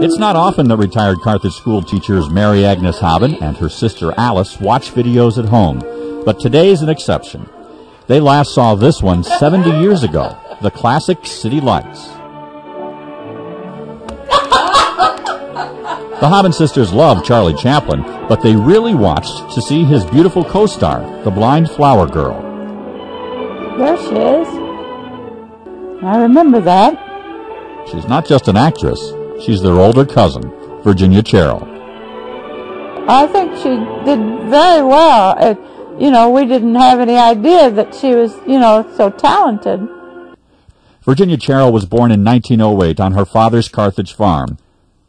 It's not often that retired Carthage school teachers Mary Agnes Haben and her sister Alice watch videos at home, but today's an exception. They last saw this one 70 years ago, the classic City Lights. The Haben sisters loved Charlie Chaplin, but they really watched to see his beautiful co-star, the blind flower girl. There she is. I remember that. She's not just an actress. She's their older cousin, Virginia Cherill. I think she did very well. We didn't have any idea that she was, so talented. Virginia Cherill was born in 1908 on her father's Carthage farm.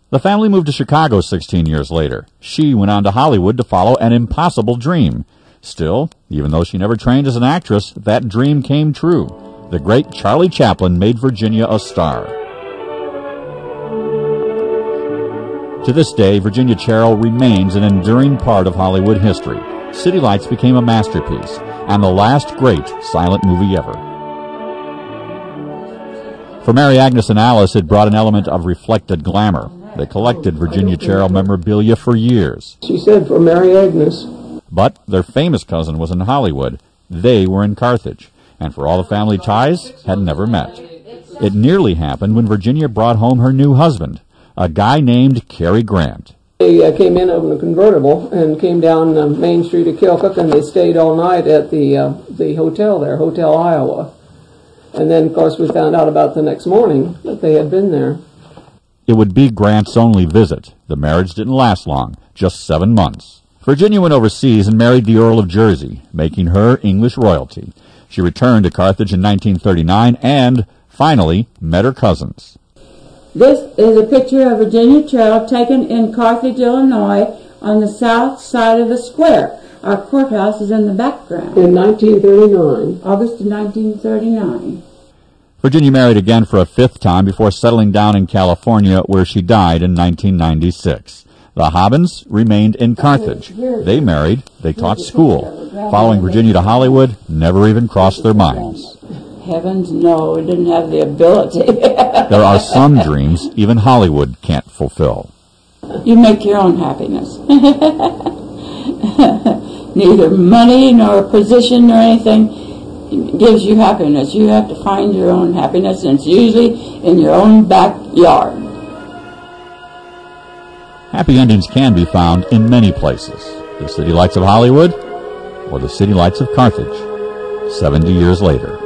The family moved to Chicago 16 years later. She went on to Hollywood to follow an impossible dream. Still, even though she never trained as an actress, that dream came true. The great Charlie Chaplin made Virginia a star. To this day, Virginia Cherill remains an enduring part of Hollywood history. City Lights became a masterpiece, and the last great silent movie ever. For Mary Agnes and Alice, it brought an element of reflected glamour. They collected Virginia Cherill memorabilia for years. She said, for Mary Agnes. But their famous cousin was in Hollywood. They were in Carthage, and for all the family ties, had never met. It nearly happened when Virginia brought home her new husband, a guy named Cary Grant. They came in a convertible and came down Main Street of Keokuk, and they stayed all night at the hotel there, Hotel Iowa. And then, of course, we found out about the next morning that they had been there. It would be Grant's only visit. The marriage didn't last long, just 7 months. Virginia went overseas and married the Earl of Jersey, making her English royalty. She returned to Carthage in 1939 and, finally, met her cousins. This is a picture of Virginia Cherill taken in Carthage, Illinois, on the south side of the square. Our courthouse is in the background. In 1939. August of 1939. Virginia married again for a 5th time before settling down in California, where she died in 1996. The Habens remained in Carthage. They married, they taught school. Following Virginia to Hollywood never even crossed their minds. Heavens, no, we didn't have the ability. There are some dreams even Hollywood can't fulfill. You make your own happiness. Neither money nor position nor anything gives you happiness. You have to find your own happiness, and it's usually in your own backyard. Happy endings can be found in many places. The City Lights of Hollywood or the City Lights of Carthage, 70 years later.